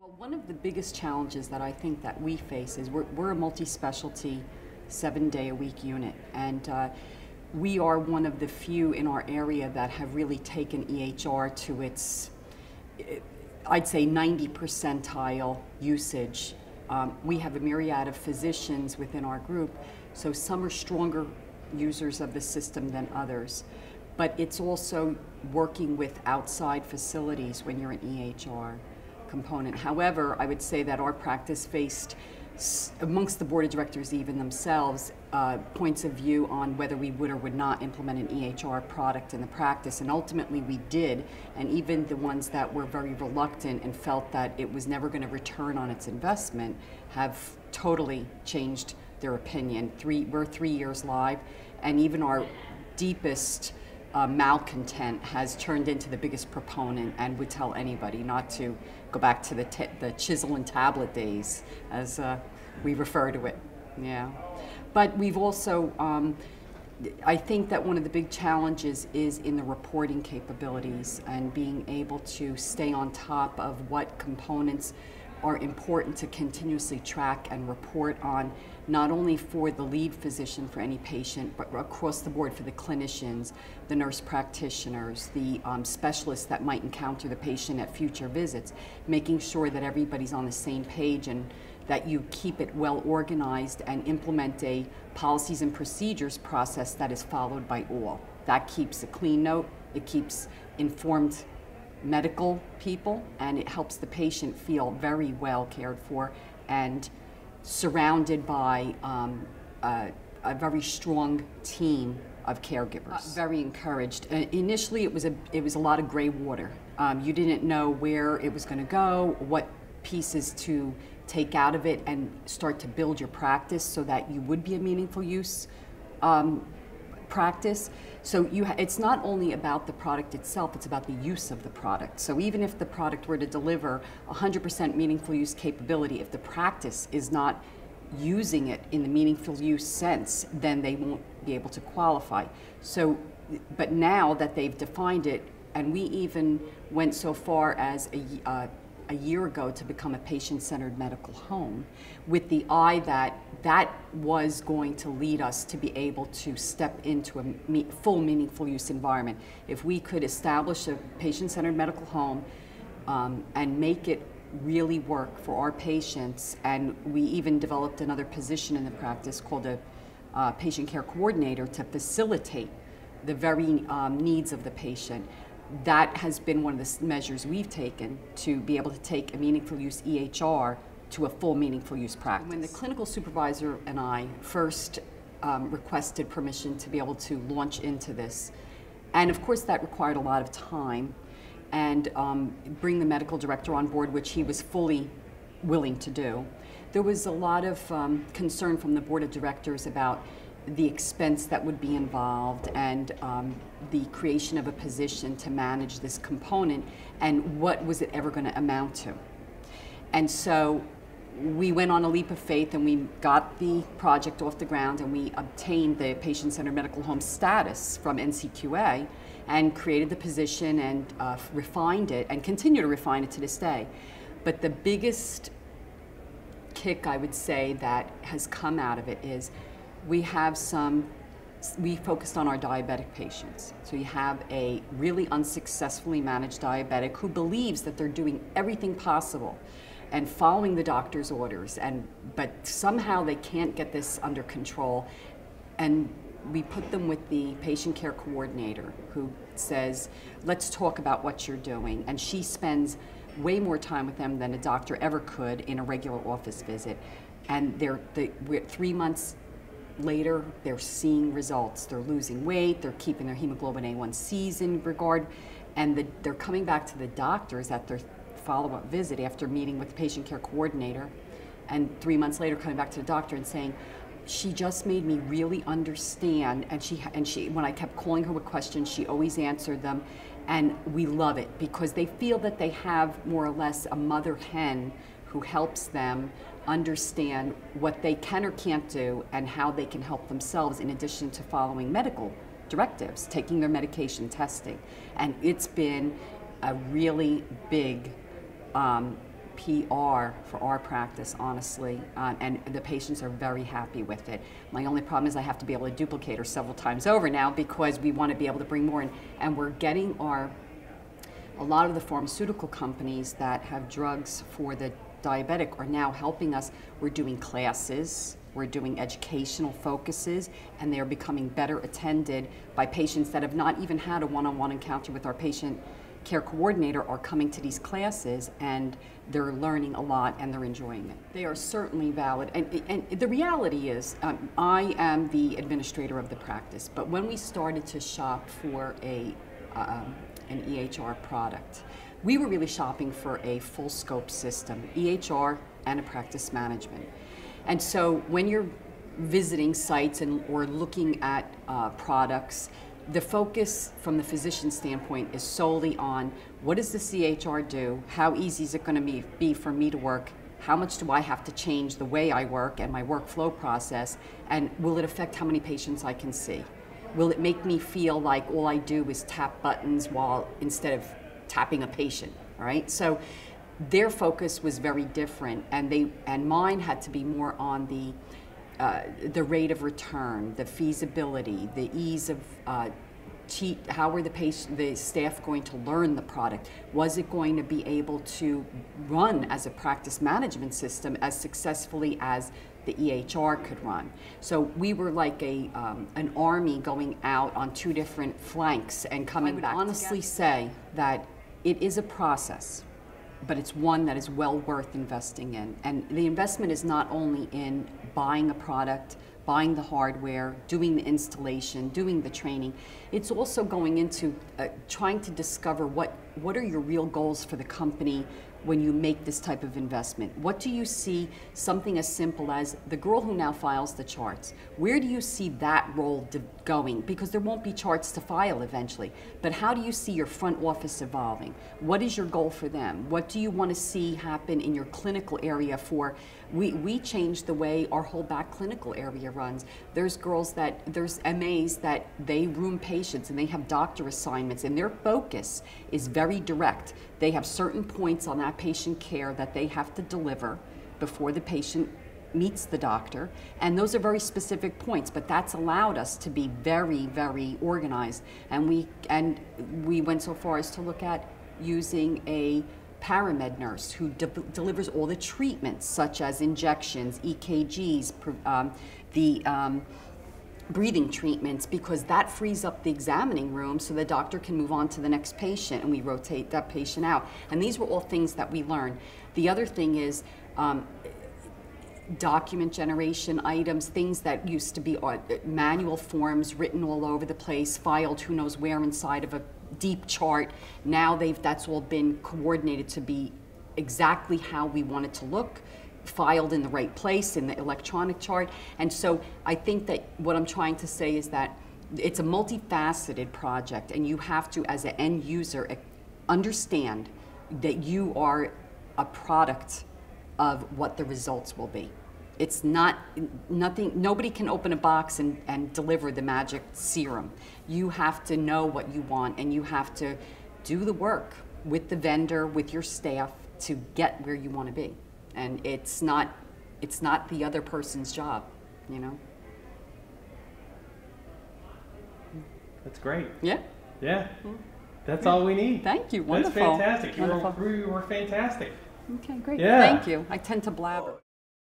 Well, one of the biggest challenges that I think that we face is we're a multi-specialty 7-day-a-week unit, and we are one of the few in our area that have really taken EHR to its, I'd say, 90 percentile usage. We have a myriad of physicians within our group, so some are stronger users of the system than others. But it's also working with outside facilities when you're an EHR component. However, I would say that our practice faced, amongst the board of directors even themselves, points of view on whether we would or would not implement an EHR product in the practice, and ultimately we did, and even the ones that were very reluctant and felt that it was never going to return on its investment have totally changed their opinion. We're 3 years live, and even our deepest malcontent has turned into the biggest proponent and would tell anybody not to go back to the chisel and tablet days, as we refer to it. Yeah. But we've also, I think that one of the big challenges is in the reporting capabilities and being able to stay on top of what components are important to continuously track and report on, not only for the lead physician for any patient, but across the board for the clinicians, the nurse practitioners, the specialists that might encounter the patient at future visits, making sure that everybody's on the same page and that you keep it well organized and implement a policies and procedures process that is followed by all. That keeps a clean note, it keeps informed medical people, and it helps the patient feel very well cared for and surrounded by a very strong team of caregivers. Very encouraged. Initially, it was a lot of gray water. You didn't know where it was going to go, what pieces to take out of it, and start to build your practice so that you would be a meaningful use practice. So it's not only about the product itself, it's about the use of the product. So even if the product were to deliver 100% meaningful use capability, if the practice is not using it in the meaningful use sense, then they won't be able to qualify. So, but now that they've defined it, and we even went so far as a year ago to become a patient-centered medical home, with the eye that that was going to lead us to be able to step into a full meaningful use environment. If we could establish a patient-centered medical home and make it really work for our patients, and we even developed another position in the practice called a patient care coordinator to facilitate the very needs of the patient. That has been one of the measures we've taken to be able to take a meaningful use EHR to a full meaningful use practice. When the clinical supervisor and I first requested permission to be able to launch into this, and of course that required a lot of time, and bring the medical director on board, which he was fully willing to do, there was a lot of concern from the board of directors about the expense that would be involved and the creation of a position to manage this component, and what was it ever going to amount to. And so we went on a leap of faith and we got the project off the ground, and we obtained the patient-centered medical home status from NCQA and created the position and refined it and continue to refine it to this day. But the biggest kick, I would say, that has come out of it is we focused on our diabetic patients. So you have a really unsuccessfully managed diabetic who believes that they're doing everything possible and following the doctor's orders, but somehow they can't get this under control. And we put them with the patient care coordinator who says, let's talk about what you're doing. And she spends way more time with them than a doctor ever could in a regular office visit. And we're 3 months later, they're seeing results. They're losing weight, they're keeping their hemoglobin A1Cs in regard, and they're coming back to the doctors at their follow-up visit after meeting with the patient care coordinator, and 3 months later coming back to the doctor and saying, she just made me really understand, and she when I kept calling her with questions, she always answered them, and we love it because they feel that they have more or less a mother hen who helps them understand what they can or can't do and how they can help themselves, in addition to following medical directives, taking their medication, testing. And it's been a really big PR for our practice, honestly, and the patients are very happy with it. My only problem is I have to be able to duplicate her several times over now because we want to be able to bring more in, and we're getting a lot of the pharmaceutical companies that have drugs for the diabetic are now helping us. We're doing classes, we're doing educational focuses, and they're becoming better attended by patients that have not even had a one-on-one encounter with our patient care coordinator are coming to these classes, and they're learning a lot and they're enjoying it. They are certainly valid, and the reality is I am the administrator of the practice, but when we started to shop for an EHR product, we were really shopping for a full scope system, EHR and a practice management. And so when you're visiting sites or looking at products, the focus from the physician standpoint is solely on what does the CHR do, how easy is it going to be for me to work, how much do I have to change the way I work and my workflow process, and will it affect how many patients I can see? Will it make me feel like all I do is tap buttons instead of tapping a patient, right? So their focus was very different, and mine had to be more on the rate of return, the feasibility, the ease of how were the staff going to learn the product? Was it going to be able to run as a practice management system as successfully as the EHR could run? So we were like an army going out on two different flanks and coming back. I would honestly say that it is a process, but it's one that is well worth investing in. And the investment is not only in buying a product, buying the hardware, doing the installation, doing the training. It's also going into trying to discover what are your real goals for the company when you make this type of investment. What do you see, something as simple as the girl who now files the charts? Where do you see that role going? Because there won't be charts to file eventually, but how do you see your front office evolving? What is your goal for them? What do you want to see happen in your clinical area we changed the way our whole back clinical area runs. There's MAs that they room patients and they have doctor assignments, and their focus is very direct. They have certain points on that patient care that they have to deliver before the patient meets the doctor, and those are very specific points, but that's allowed us to be very, very organized, and we went so far as to look at using a paramed nurse who delivers all the treatments such as injections, EKGs, breathing treatments, because that frees up the examining room so the doctor can move on to the next patient and we rotate that patient out. And these were all things that we learned. The other thing is document generation items, things that used to be manual forms written all over the place, filed who knows where inside of a deep chart. Now that's all been coordinated to be exactly how we want it to look, filed in the right place in the electronic chart. And so I think that what I'm trying to say is that it's a multifaceted project, and you have to, as an end user, understand that you are a product of what the results will be. It's nobody can open a box and deliver the magic serum. You have to know what you want, and you have to do the work with the vendor, with your staff, to get where you want to be. And it's not the other person's job, you know? That's great. Yeah? Yeah. That's all we need. Thank you. Wonderful. That's fantastic. Wonderful. You were fantastic. Okay, great. Yeah. Thank you. I tend to blabber.